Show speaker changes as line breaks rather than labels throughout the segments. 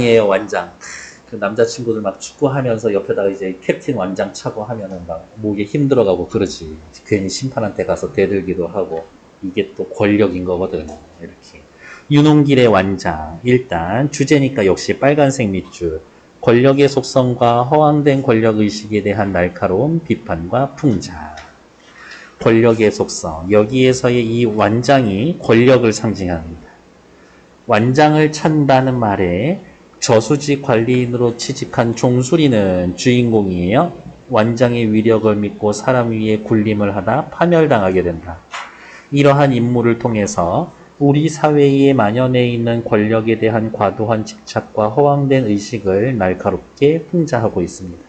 이에요, 완장. 그 남자친구들 막 축구하면서 옆에다가 이제 캡틴 완장 차고 하면은 막 목에 힘들어가고 그러지. 괜히 심판한테 가서 대들기도 하고. 이게 또 권력인 거거든. 이렇게. 윤홍길의 완장. 일단 주제니까 역시 빨간색 밑줄. 권력의 속성과 허황된 권력의식에 대한 날카로운 비판과 풍자. 권력의 속성. 여기에서의 이 완장이 권력을 상징합니다. 완장을 찬다는 말에 저수지 관리인으로 취직한 종수리는 주인공이에요. 완장의 위력을 믿고 사람 위에 군림을 하다 파멸당하게 된다. 이러한 임무를 통해서 우리 사회에 만연해 있는 권력에 대한 과도한 집착과 허황된 의식을 날카롭게 풍자하고 있습니다.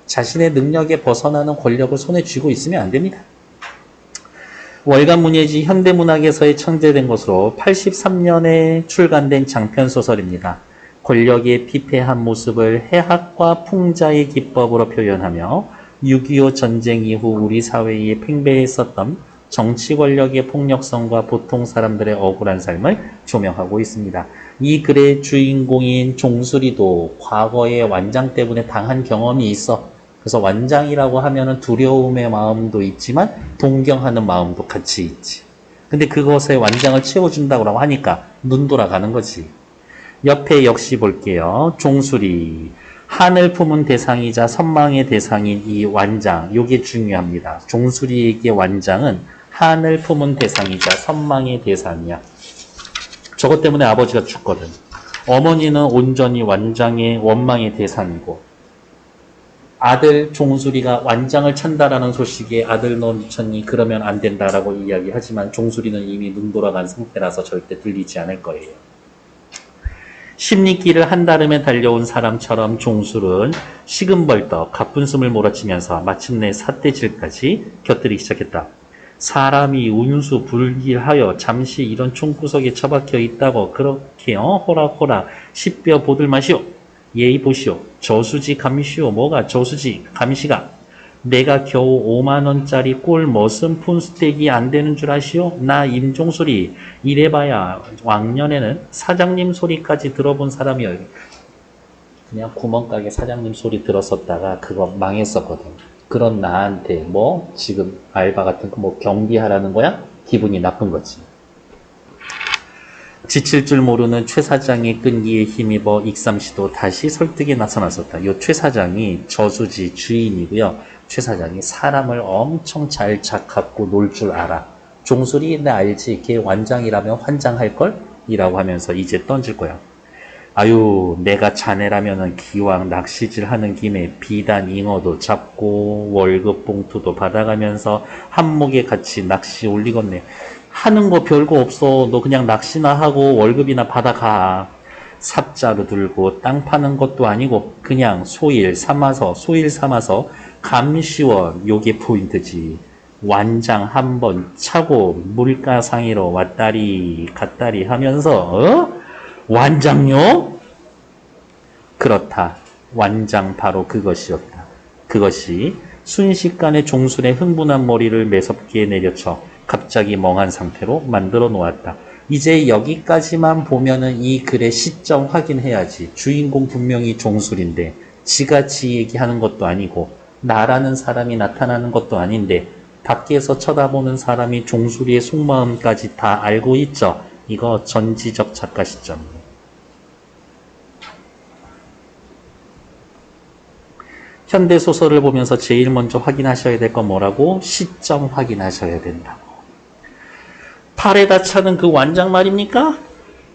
자신의 능력에 벗어나는 권력을 손에 쥐고 있으면 안 됩니다. 월간문예지 현대문학에서의 천재된 것으로 83년에 출간된 장편소설입니다. 권력의 피폐한 모습을 해학과 풍자의 기법으로 표현하며 6.25 전쟁 이후 우리 사회에 팽배했었던 정치 권력의 폭력성과 보통 사람들의 억울한 삶을 조명하고 있습니다. 이 글의 주인공인 종수리도 과거에 완장 때문에 당한 경험이 있어. 그래서 완장이라고 하면은 두려움의 마음도 있지만 동경하는 마음도 같이 있지. 근데 그것에 완장을 채워준다고 하니까 눈 돌아가는 거지. 옆에 역시 볼게요. 종수리. 한을 품은 대상이자 선망의 대상인 이 완장. 요게 중요합니다. 종수리에게 완장은 한을 품은 대상이자 선망의 대상이야. 저것 때문에 아버지가 죽거든. 어머니는 온전히 완장의 원망의 대상이고 아들 종수리가 완장을 찬다라는 소식에 아들 너 미쳤니? 그러면 안 된다라고 이야기하지만 종수리는 이미 눈 돌아간 상태라서 절대 들리지 않을 거예요. 십리길을 한다름에 달려온 사람처럼 종술은 식은벌떡 가쁜 숨을 몰아치면서 마침내 삿대질까지 곁들이기 시작했다. 사람이 운수 불길하여 잠시 이런 총구석에 처박혀 있다고 그렇게 호락호락 십뼈 보들 마시오. 예의 보시오. 저수지 감시오. 뭐가 저수지 감시가. 내가 겨우 5만원짜리 꿀 머슴 푼스테이크 안 되는 줄 아시오? 나 임종소리 이래봐야 왕년에는 사장님 소리까지 들어본 사람이요. 그냥 구멍가게 사장님 소리 들었었다가 그거 망했었거든. 그런 나한테 뭐 지금 알바 같은 거 뭐 경비하라는 거야? 기분이 나쁜 거지. 지칠 줄 모르는 최 사장의 끈기에 힘입어 익삼씨도 다시 설득에 나서났었다. 이 최 사장이 저수지 주인이고요. 최 사장이 사람을 엄청 잘 잡고 놀 줄 알아. 종소리 나 알지? 걔 완장이라면 환장할걸? 이라고 하면서 이제 던질 거야. 아유, 내가 자네라면은 기왕 낚시질 하는 김에 비단 잉어도 잡고 월급 봉투도 받아가면서 한목에 같이 낚시 올리겠네. 하는 거 별거 없어. 너 그냥 낚시나 하고 월급이나 받아가. 삽자루 들고 땅 파는 것도 아니고 그냥 소일 삼아서 감시원 요게 포인트지. 완장 한번 차고 물가상으로 왔다리 갔다리 하면서 완장요? 그렇다. 완장 바로 그것이었다. 그것이 순식간에 종순의 흥분한 머리를 매섭게 내려쳐 갑자기 멍한 상태로 만들어 놓았다. 이제 여기까지만 보면은 이 글의 시점 확인해야지. 주인공 분명히 종술인데 지가 지 얘기하는 것도 아니고 나라는 사람이 나타나는 것도 아닌데 밖에서 쳐다보는 사람이 종술이의 속마음까지 다 알고 있죠. 이거 전지적 작가 시점이에요. 현대소설을 보면서 제일 먼저 확인하셔야 될 건 뭐라고? 시점 확인하셔야 된다고. 팔에다 차는 그 완장 말입니까?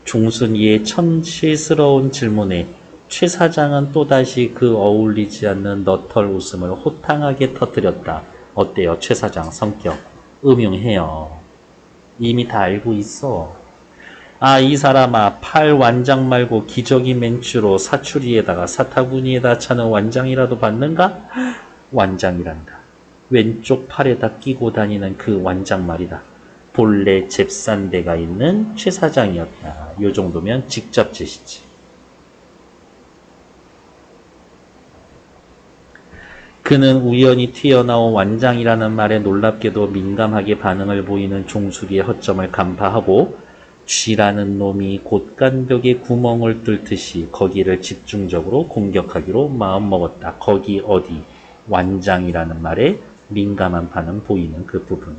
종순이의 천시스러운 질문에 최 사장은 또다시 그 어울리지 않는 너털 웃음을 호탕하게 터뜨렸다. 어때요? 최 사장 성격 음흉해요. 이미 다 알고 있어. 아, 이 사람아, 팔 완장 말고 기저귀 멘추로 사추리에다가 사타구니에다 차는 완장이라도 받는가? 완장이란다. 왼쪽 팔에다 끼고 다니는 그 완장 말이다. 본래 잽싼데가 있는 최 사장이었다. 요 정도면 직접 제시지. 그는 우연히 튀어나온 완장이라는 말에 놀랍게도 민감하게 반응을 보이는 종수리의 허점을 간파하고 쥐라는 놈이 곳간벽에 구멍을 뚫듯이 거기를 집중적으로 공격하기로 마음먹었다. 거기 어디? 완장이라는 말에 민감한 판은 보이는 그 부분이.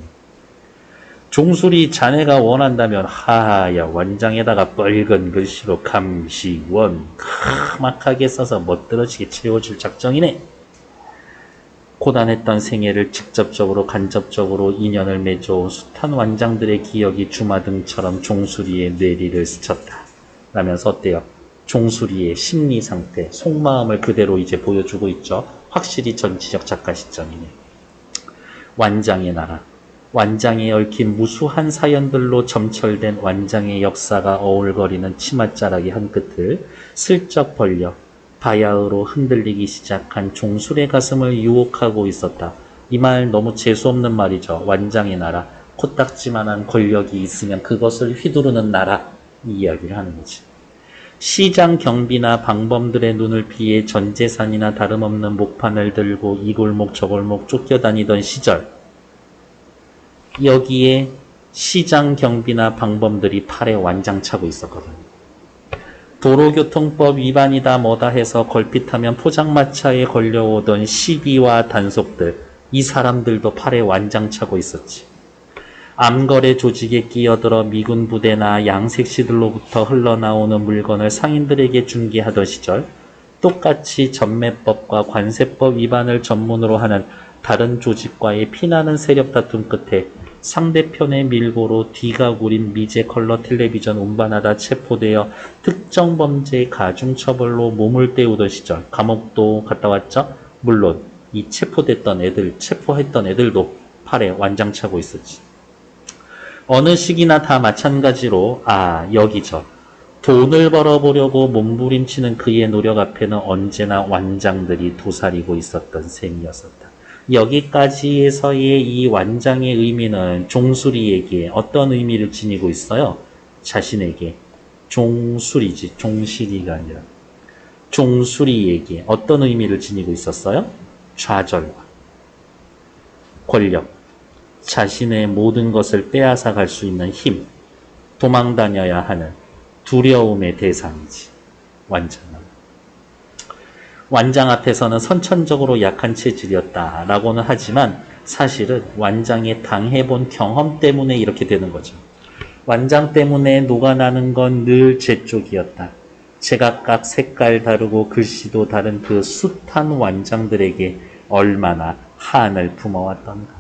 종술이 자네가 원한다면 하하야 완장에다가 빨간 글씨로 감시원 크막하게 써서 멋들어지게 채워줄 작정이네. 고단했던 생애를 직접적으로 간접적으로 인연을 맺어온 숱한 완장들의 기억이 주마등처럼 종수리의 뇌리를 스쳤다. 라면서 어때요? 종수리의 심리 상태, 속마음을 그대로 이제 보여주고 있죠. 확실히 전지적 작가 시점이네. 완장의 나라. 완장에 얽힌 무수한 사연들로 점철된 완장의 역사가 어울거리는 치맛자락의 한 끝을 슬쩍 벌려 바야흐로 흔들리기 시작한 종술의 가슴을 유혹하고 있었다. 이 말 너무 재수없는 말이죠. 완장의 나라, 코딱지만한 권력이 있으면 그것을 휘두르는 나라, 이 이야기를 하는 거지. 시장 경비나 방범들의 눈을 피해 전 재산이나 다름없는 목판을 들고 이 골목 저 골목 쫓겨다니던 시절, 여기에 시장 경비나 방범들이 팔에 완장 차고 있었거든요. 도로교통법 위반이다 뭐다 해서 걸핏하면 포장마차에 걸려오던 시비와 단속들, 이 사람들도 팔에 완장 차고 있었지. 암거래 조직에 끼어들어 미군 부대나 양색시들로부터 흘러나오는 물건을 상인들에게 중개하던 시절, 똑같이 전매법과 관세법 위반을 전문으로 하는 다른 조직과의 피나는 세력 다툼 끝에 상대편의 밀고로 뒤가 구린 미제 컬러 텔레비전 운반하다 체포되어 특정 범죄 가중처벌로 몸을 때우던 시절, 감옥도 갔다 왔죠? 물론 이 체포했던 애들도 팔에 완장 차고 있었지. 어느 시기나 다 마찬가지로 여기죠. 돈을 벌어보려고 몸부림치는 그의 노력 앞에는 언제나 완장들이 도사리고 있었던 셈이었었다. 여기까지에서의 이 완장의 의미는 종수리에게 어떤 의미를 지니고 있어요? 자신에게. 종수리지, 종실이가 아니라. 종수리에게 어떤 의미를 지니고 있었어요? 좌절과 권력, 자신의 모든 것을 빼앗아 갈 수 있는 힘, 도망 다녀야 하는 두려움의 대상이지. 완장 앞에서는 선천적으로 약한 체질이었다 라고는 하지만 사실은 완장에 당해본 경험 때문에 이렇게 되는 거죠. 완장 때문에 녹아나는 건 늘 제 쪽이었다. 제각각 색깔 다르고 글씨도 다른 그 숱한 완장들에게 얼마나 한을 품어왔던가.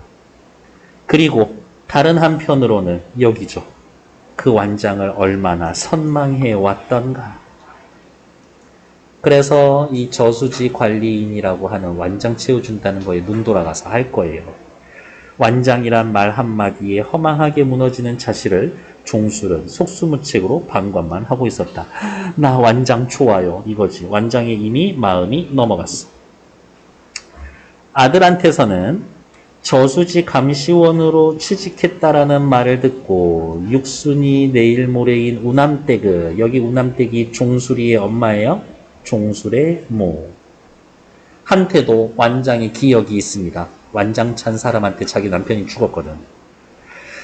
그리고 다른 한편으로는 여기죠. 그 완장을 얼마나 선망해 왔던가. 그래서 이 저수지 관리인이라고 하는 완장 채워준다는 거에 눈 돌아가서 할 거예요. 완장이란 말 한마디에 허망하게 무너지는 자신을 종술은 속수무책으로 방관만 하고 있었다. 나 완장 좋아요. 이거지. 완장에 이미 마음이 넘어갔어. 아들한테서는 저수지 감시원으로 취직했다라는 말을 듣고 육순이 내일 모레인 우남댁, 여기 우남댁이 종술이의 엄마예요. 종술의 모. 한테도 완장의 기억이 있습니다. 완장 찬 사람한테 자기 남편이 죽었거든.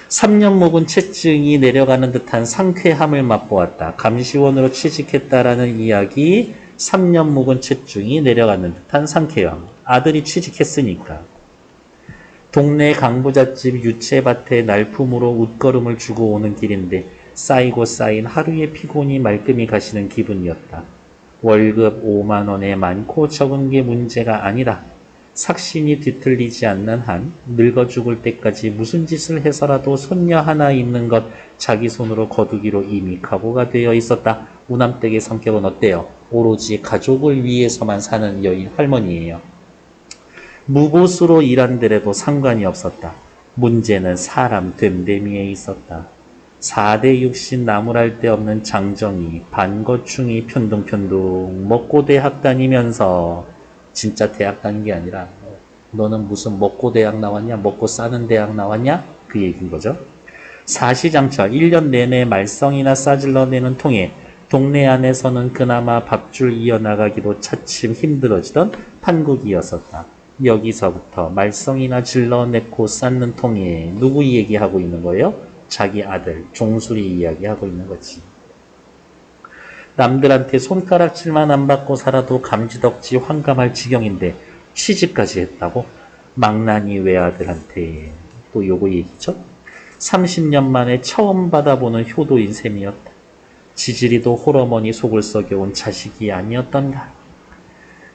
3년 묵은 채증이 내려가는 듯한 상쾌함을 맛보았다. 감시원으로 취직했다라는 이야기, 3년 묵은 채증이 내려가는 듯한 상쾌함. 아들이 취직했으니까. 동네 강부잣집 유채밭에 날품으로 웃걸음을 주고 오는 길인데 쌓이고 쌓인 하루의 피곤이 말끔히 가시는 기분이었다. 월급 5만 원에 많고 적은 게 문제가 아니라 삭신이 뒤틀리지 않는 한 늙어 죽을 때까지 무슨 짓을 해서라도 손녀 하나 있는 것 자기 손으로 거두기로 이미 각오가 되어 있었다. 우남댁의 성격은 어때요? 오로지 가족을 위해서만 사는 여인 할머니예요. 무보수로 일한들에도 상관이 없었다. 문제는 사람 됨됨이에 있었다. 4대 60 나무랄 데 없는 장정이 반거충이 편둥편둥 먹고 대학 다니면서 진짜 대학 다닌 게 아니라 너는 무슨 먹고 대학 나왔냐? 먹고 싸는 대학 나왔냐? 그 얘기인 거죠. 사시장철 1년 내내 말썽이나 싸질러내는 통에 동네 안에서는 그나마 밥줄 이어나가기도 차츰 힘들어지던 판국이었었다. 여기서부터 말썽이나 질러내고 쌓는 통에 누구 얘기하고 있는 거예요? 자기 아들 종술이 이야기하고 있는 거지. 남들한테 손가락질만 안 받고 살아도 감지덕지 환감할 지경인데 취직까지 했다고? 망나니 외아들한테 또 요거 얘기죠. 30년 만에 처음 받아보는 효도인 셈이었다. 지질이도 홀어머니 속을 썩여온 자식이 아니었던가.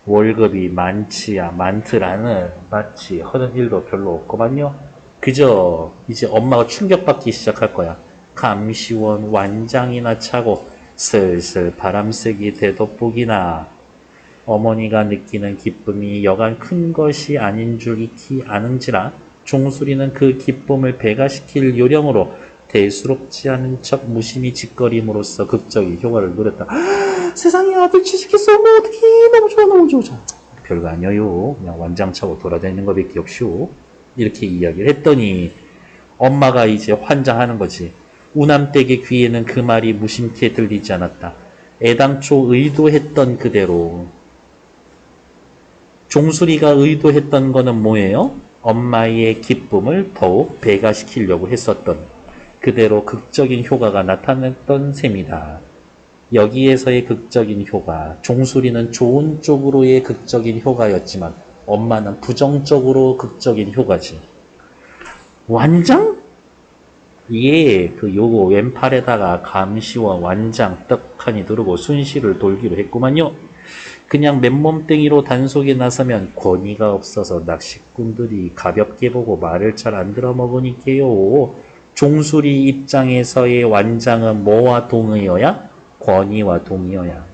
월급이 많더라는 마치 하는 일도 별로 없구만요. 그저 이제 엄마가 충격받기 시작할 거야. 감시원 완장이나 차고 슬슬 바람쐬기 대돋보기나. 어머니가 느끼는 기쁨이 여간 큰 것이 아닌 줄 익히 아는지라 종수리는 그 기쁨을 배가시킬 요령으로 대수롭지 않은 척 무심히 짓거림으로써 극적인 효과를 누렸다. 세상에 아들 취직했어. 뭐 어떡해. 너무 좋아 너무 좋아. 별거 아니에요. 그냥 완장차고 돌아다니는 거밖에 없슈. 이렇게 이야기를 했더니 엄마가 이제 환장하는 거지. 우남댁의 귀에는 그 말이 무심케 들리지 않았다. 애당초 의도했던 그대로. 종수리가 의도했던 거는 뭐예요? 엄마의 기쁨을 더욱 배가시키려고 했었던 그대로 극적인 효과가 나타났던 셈이다. 여기에서의 극적인 효과, 종수리는 좋은 쪽으로의 극적인 효과였지만 엄마는 부정적으로 극적인 효과지. 완장? 예, 요거 왼팔에다가 감시와 완장 떡하니 두르고 순시를 돌기로 했구만요. 그냥 맨몸뚱이로 단속에 나서면 권위가 없어서 낚시꾼들이 가볍게 보고 말을 잘 안 들어먹으니까요. 종수리 입장에서의 완장은 뭐와 동의어야? 권위와 동의어야.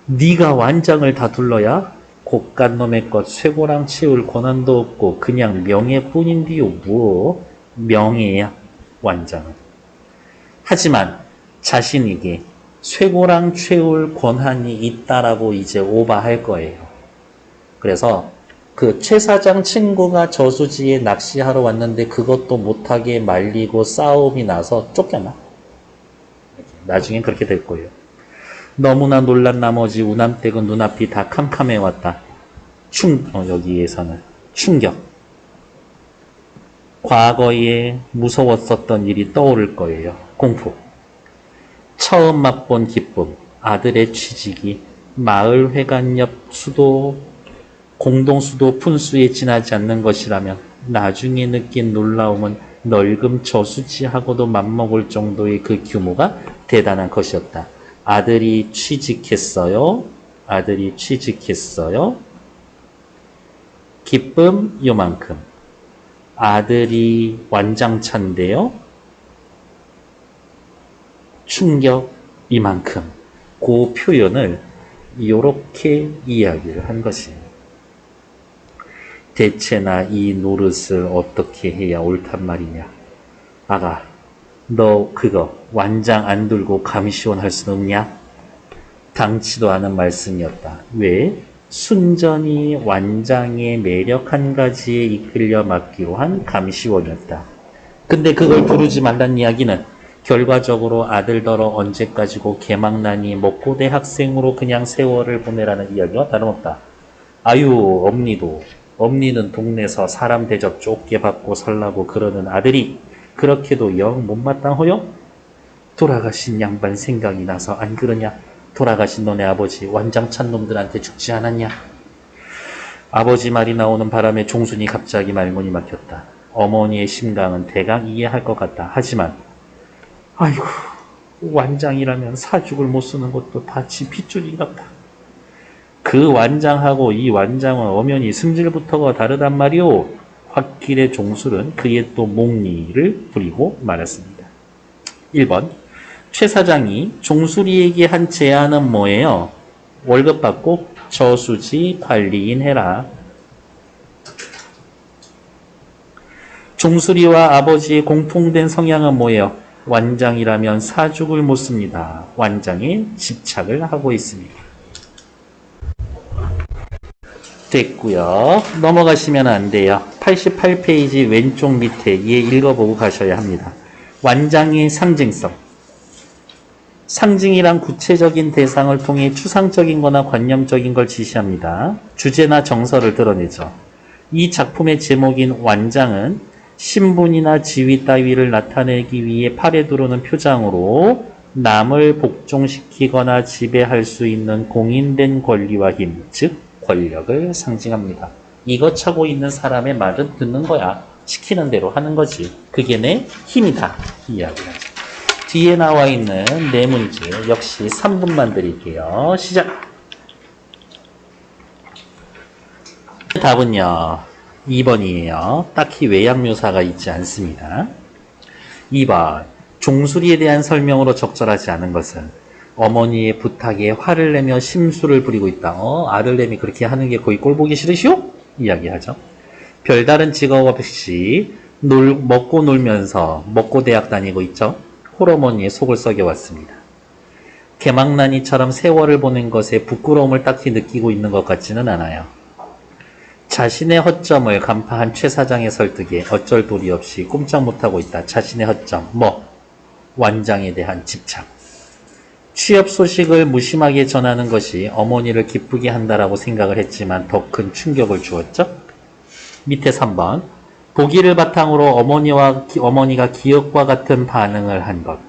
네가 완장을 다 둘러야 곶간 놈의 것 쇠고랑 치울 권한도 없고 그냥 명예뿐인디요. 무어? 명예야 완장은. 하지만 자신에게 쇠고랑 채울 권한이 있다라고 이제 오바할 거예요. 그래서 그 최 사장 친구가 저수지에 낚시하러 왔는데 그것도 못하게 말리고 싸움이 나서 쫓겨나. 나중엔 그렇게 될 거예요. 너무나 놀란 나머지 우남댁은 눈앞이 다 캄캄해 왔다. 여기에서는 충격. 과거에 무서웠었던 일이 떠오를 거예요. 공포. 처음 맛본 기쁨. 아들의 취직이 마을회관 옆 수도, 공동수도 푼수에 지나지 않는 것이라면 나중에 느낀 놀라움은 널금 저수지하고도 맞먹을 정도의 그 규모가 대단한 것이었다. 아들이 취직했어요. 아들이 취직했어요. 기쁨 요만큼. 아들이 완장차인데요. 충격 이만큼. 그 표현을 이렇게 이야기를 한 것이에요. 대체나 이 노릇을 어떻게 해야 옳단 말이냐. 아가, 너 그거 완장 안 들고 감시원 할 순 없냐? 당치도 않은 말씀이었다. 왜? 순전히 완장의 매력 한 가지에 이끌려 맡기로 한 감시원이었다. 근데 그걸 두르지 말란 이야기는 결과적으로 아들더러 언제까지고 개망나니 목고대 학생으로 그냥 세월을 보내라는 이야기와 다름없다. 아유, 엄니는 동네에서 사람 대접 좁게 받고 살라고 그러는 아들이 그렇게도 영 못마땅하여? 돌아가신 양반 생각이 나서 안 그러냐? 돌아가신 너네 아버지 완장찬 놈들한테 죽지 않았냐? 아버지 말이 나오는 바람에 종순이 갑자기 말문이 막혔다. 어머니의 심강은 대강 이해할 것 같다. 하지만 아이고, 완장이라면 사죽을 못 쓰는 것도 다 지 핏줄인갑다. 그 완장하고 이 완장은 엄연히 승질부터가 다르단 말이오. 홧길의 종술은 그의 또 목리를 부리고 말았습니다. 1번. 최 사장이 종수리에게 한 제안은 뭐예요? 월급 받고 저수지 관리인 해라. 종수리와 아버지의 공통된 성향은 뭐예요? 완장이라면 사죽을 못 씁니다. 완장에 집착을 하고 있습니다. 됐고요. 넘어가시면 안 돼요. 88페이지 왼쪽 밑에 얘 읽어보고 가셔야 합니다. 완장의 상징성. 상징이란 구체적인 대상을 통해 추상적인 거나 관념적인 걸 지시합니다. 주제나 정서를 드러내죠. 이 작품의 제목인 완장은 신분이나 지위 따위를 나타내기 위해 팔에 두르는 표장으로 남을 복종시키거나 지배할 수 있는 공인된 권리와 힘, 즉 권력을 상징합니다. 이거 차고 있는 사람의 말은 듣는 거야. 시키는 대로 하는 거지. 그게 내 힘이다. 이 이야기를 하죠. 뒤에 나와 있는 네 문제 역시 3분만 드릴게요. 시작! 답은요. 2번이에요. 딱히 외양묘사가 있지 않습니다. 2번. 종술이에 대한 설명으로 적절하지 않은 것은 어머니의 부탁에 화를 내며 심술을 부리고 있다. 아들내미 그렇게 하는 게 거의 꼴보기 싫으시오? 이야기하죠. 별다른 직업 없이 먹고 놀면서 먹고 대학 다니고 있죠. 홀어머니의 속을 썩여왔습니다. 개망난이처럼 세월을 보낸 것에 부끄러움을 딱히 느끼고 있는 것 같지는 않아요. 자신의 허점을 간파한 최 사장의 설득에 어쩔 도리 없이 꼼짝 못하고 있다. 자신의 허점, 완장에 대한 집착. 취업 소식을 무심하게 전하는 것이 어머니를 기쁘게 한다라고 생각을 했지만 더 큰 충격을 주었죠. 밑에 3번. 보기를 바탕으로 어머니가 기억과 같은 반응을 한 것.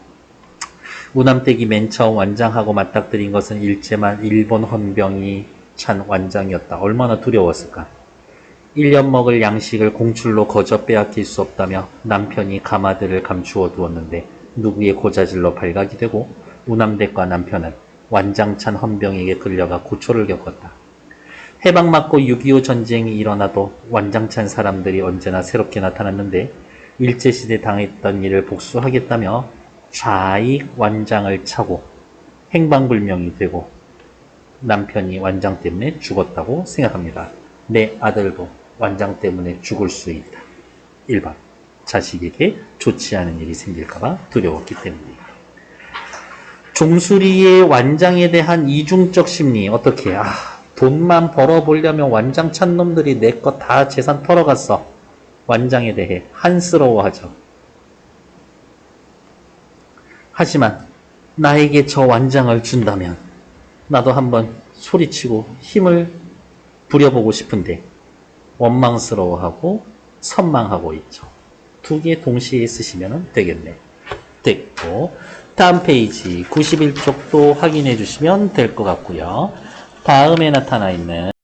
우남댁이 맨 처음 완장하고 맞닥뜨린 것은 일제만 일본 헌병이 찬 완장이었다. 얼마나 두려웠을까. 1년 먹을 양식을 공출로 거저 빼앗길 수 없다며 남편이 가마들을 감추어 두었는데 누구의 고자질로 발각이 되고 우남댁과 남편은 완장찬 헌병에게 끌려가 고초를 겪었다. 해방 맞고 6.25 전쟁이 일어나도 완장찬 사람들이 언제나 새롭게 나타났는데 일제시대 당했던 일을 복수하겠다며 좌익 완장을 차고 행방불명이 되고 남편이 완장 때문에 죽었다고 생각합니다. 내 아들도 완장 때문에 죽을 수 있다. 1번. 자식에게 좋지 않은 일이 생길까봐 두려웠기 때문이다. 종수리의 완장에 대한 이중적 심리. 어떻게? 돈만 벌어보려면 완장 찬 놈들이 내 거 다 재산 털어갔어. 완장에 대해 한스러워하죠. 하지만 나에게 저 완장을 준다면 나도 한번 소리치고 힘을 부려보고 싶은데 원망스러워하고 선망하고 있죠. 두 개 동시에 쓰시면 되겠네. 됐고, 다음 페이지 91쪽도 확인해 주시면 될 것 같고요. 다음에 나타나 있는